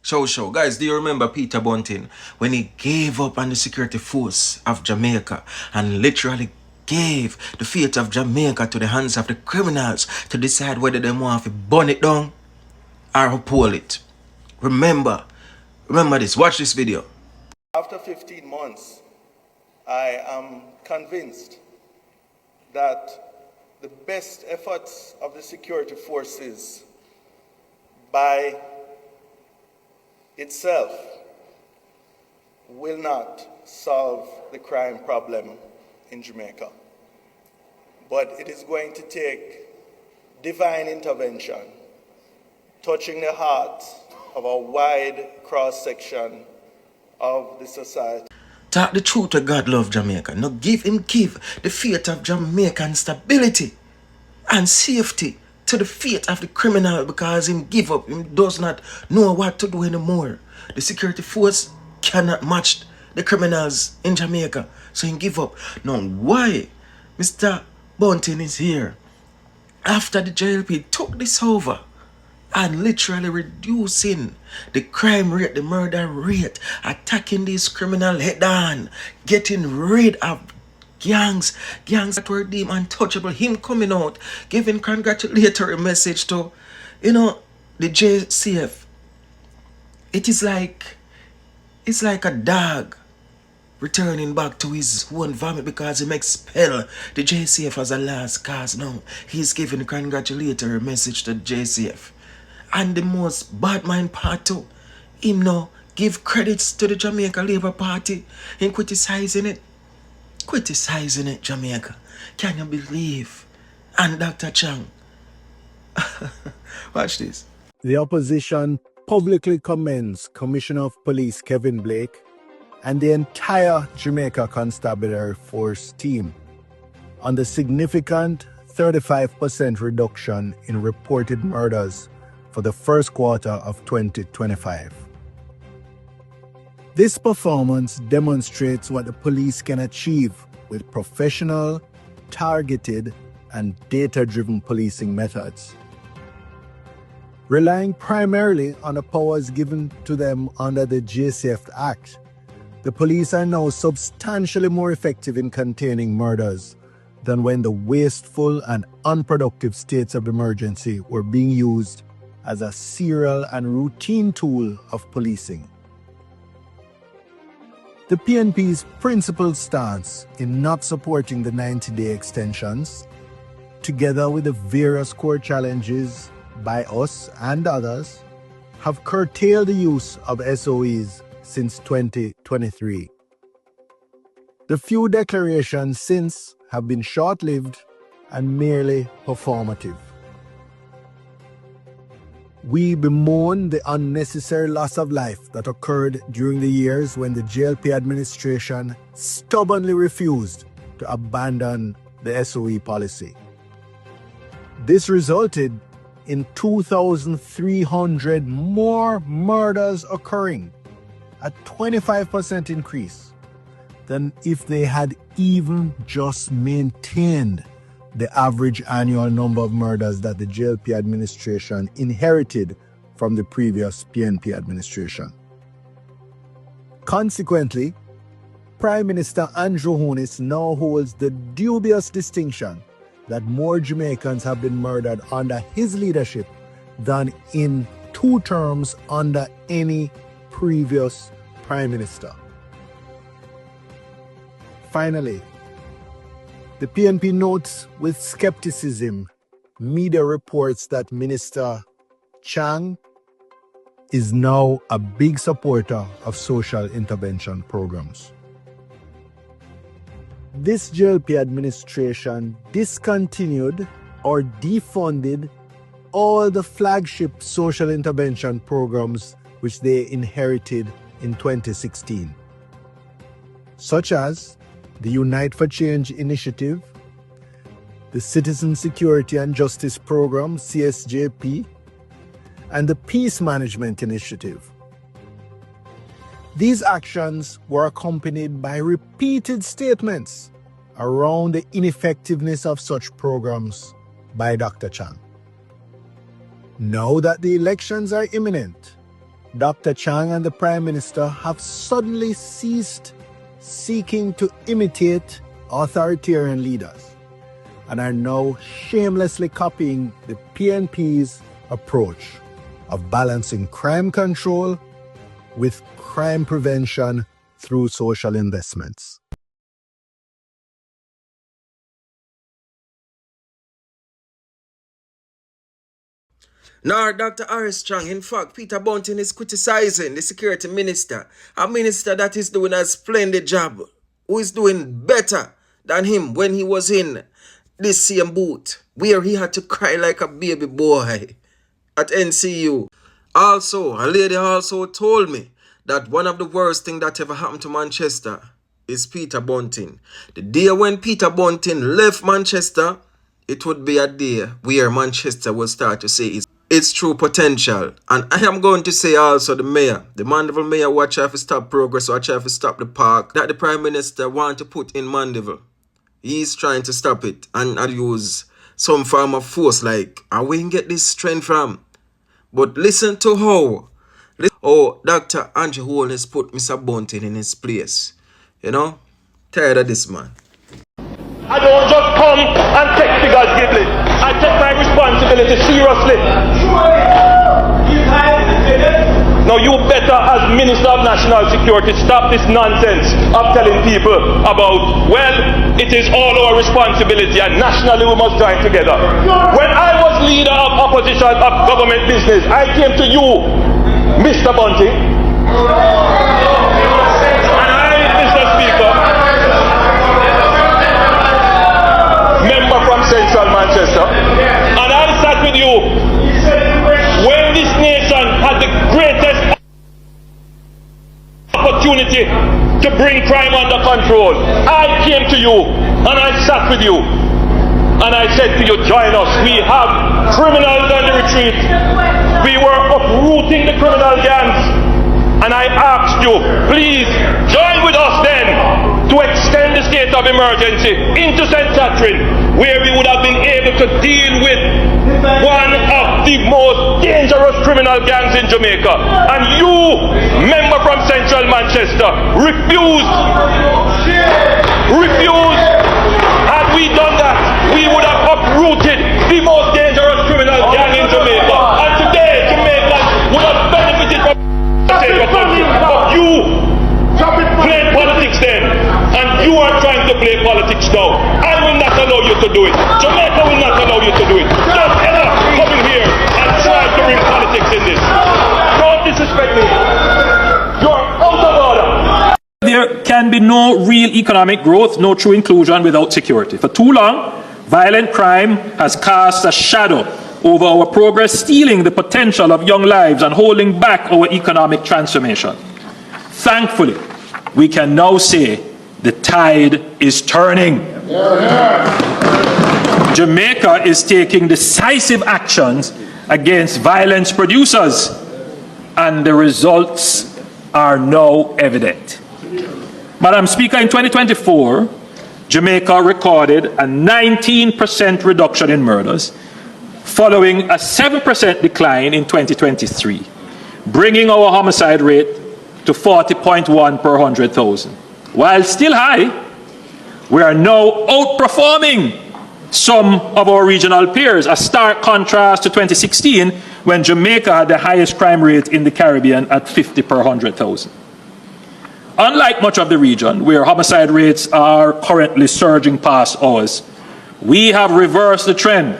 Show. Guys, do you remember Peter Bunting when he gave up on the security force of Jamaica and literally gave the fate of Jamaica to the hands of the criminals to decide whether they want to burn it down or uphold it? Remember this. Watch this video. After 15 months, I am convinced that the best efforts of the security forces by itself will not solve the crime problem in Jamaica. But it is going to take divine intervention, touching the heart of a wide cross-section of the society. Talk the truth to God love Jamaica. Now give the fate of Jamaican stability and safety to the fate of the criminal, because him give up. Him does not know what to do anymore. The security force cannot match the criminals in Jamaica. So him give up. Now why Mr. Bunting is here after the JLP took this over and literally reducing the crime rate, the murder rate, attacking these criminals head on, getting rid of gangs that were deemed untouchable. Him coming out, giving congratulatory message to, the JCF. It's like a dog returning back to his own vomit because he expel the JCF as a last cause. Now he's giving a congratulatory message to JCF. And the most bad mind part too, him now give credits to the Jamaica Labour Party in criticizing it, Jamaica. Can you believe? And Dr. Chang. Watch this. The opposition publicly commends Commissioner of Police Kevin Blake and the entire Jamaica Constabulary Force team on the significant 35% reduction in reported murders for the first quarter of 2025. This performance demonstrates what the police can achieve with professional, targeted, and data-driven policing methods. Relying primarily on the powers given to them under the JCF Act, the police are now substantially more effective in containing murders than when the wasteful and unproductive states of emergency were being used as a serial and routine tool of policing. The PNP's principled stance in not supporting the 90-day extensions, together with the various core challenges by us and others, have curtailed the use of SOEs since 2023. The few declarations since have been short-lived and merely performative. We bemoan the unnecessary loss of life that occurred during the years when the JLP administration stubbornly refused to abandon the SOE policy. This resulted in 2,300 more murders occurring, a 25% increase than if they had even just maintained the average annual number of murders that the JLP administration inherited from the previous PNP administration. Consequently, Prime Minister Andrew Holness now holds the dubious distinction that more Jamaicans have been murdered under his leadership than in 2 terms under any previous Prime Minister. Finally, the PNP notes with skepticism media reports that Minister Chang is now a big supporter of social intervention programs. This JLP administration discontinued or defunded all the flagship social intervention programs which they inherited in 2016, such as the Unite for Change initiative, the Citizen Security and Justice Program, CSJP, and the Peace Management Initiative. These actions were accompanied by repeated statements around the ineffectiveness of such programs by Dr. Chang. Now that the elections are imminent, Dr. Chang and the Prime Minister have suddenly ceased seeking to imitate authoritarian leaders and are now shamelessly copying the PNP's approach of balancing crime control with crime prevention through social investments. Nor Dr. Harris Strong. In fact, Peter Bunting is criticizing the security minister, a minister that is doing a splendid job, who is doing better than him when he was in this same booth, where he had to cry like a baby boy at NCU. Also, a lady also told me that one of the worst things that ever happened to Manchester is Peter Bunting. The day when Peter Bunting left Manchester, it would be a day where Manchester will start to see its true potential. And I am going to say also the mayor, the Mandeville mayor, watch out for stop progress, watch out for stop the park that the Prime Minister want to put in Mandeville. He's trying to stop it and use some form of force, like, and we can get this strength from. But listen to how Dr. Andrew Holness put Mr. Bunting in his place. You know? Tired of this man. I don't just come and take figures glibly. I take my responsibility seriously. Now you better, as Minister of National Security, stop this nonsense of telling people about, well, it is all our responsibility and nationally we must join together. When I was leader of opposition of government business, I came to you, Mr. Bunting, and I, Mr. Speaker, member from Central Manchester, and I sat with you when this nation had the greatest opportunity to bring crime under control. I came to you and I sat with you and I said to you, join us. We have criminals on the retreat. We were uprooting the criminal gangs. And I asked you, please join with us then to extend the state of emergency into St. Catherine, where we would have been able to deal with one of the most dangerous criminal gangs in Jamaica. And you, member from Central Manchester, refused. Had we done that, we would have uprooted the most dangerous criminal gang in Jamaica. And today, Jamaica would have benefited from but you played politics then, and you are trying to play politics now. I will not allow you to do it. Jamaica will not allow you to do it. Don't ever come in here and try to bring politics in this. Don't disrespect me. You're out of order. There can be no real economic growth, no true inclusion without security. For too long, violent crime has cast a shadow over our progress, stealing the potential of young lives and holding back our economic transformation. Thankfully, we can now say the tide is turning. Jamaica is taking decisive actions against violence producers, and the results are now evident. Madam Speaker, in 2024, Jamaica recorded a 19% reduction in murders, following a 7% decline in 2023, bringing our homicide rate to 40.1 per 100,000. While still high, we are now outperforming some of our regional peers, a stark contrast to 2016, when Jamaica had the highest crime rate in the Caribbean at 50 per 100,000. Unlike much of the region, where homicide rates are currently surging past ours, we have reversed the trend.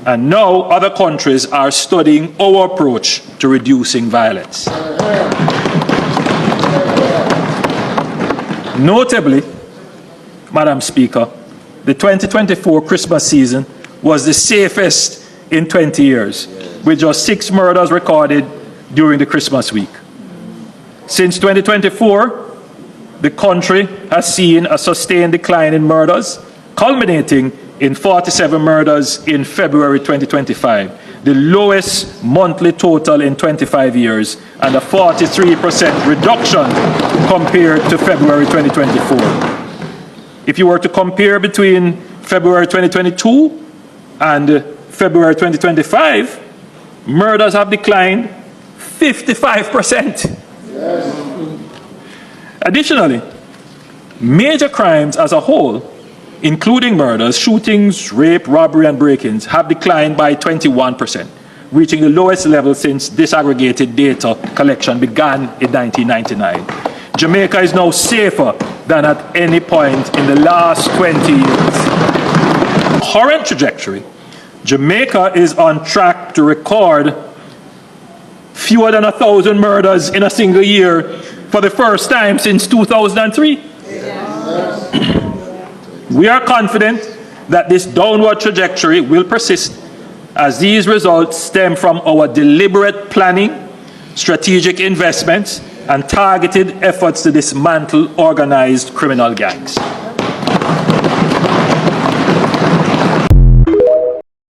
And now other countries are studying our approach to reducing violence. Notably, Madam Speaker, the 2024 Christmas season was the safest in 20 years, with just 6 murders recorded during the Christmas week. Since 2024, the country has seen a sustained decline in murders, culminating in 47 murders in February 2025, the lowest monthly total in 25 years, and a 43% reduction compared to February 2024. If you were to compare between February 2022 and February 2025, murders have declined 55%. Additionally, major crimes as a whole, including murders, shootings, rape, robbery, and break-ins, have declined by 21%, reaching the lowest level since disaggregated data collection began in 1999. Jamaica is now safer than at any point in the last 20 years. Current trajectory, Jamaica is on track to record fewer than 1,000 murders in a single year for the first time since 2003. We are confident that this downward trajectory will persist as these results stem from our deliberate planning, strategic investments, and targeted efforts to dismantle organized criminal gangs.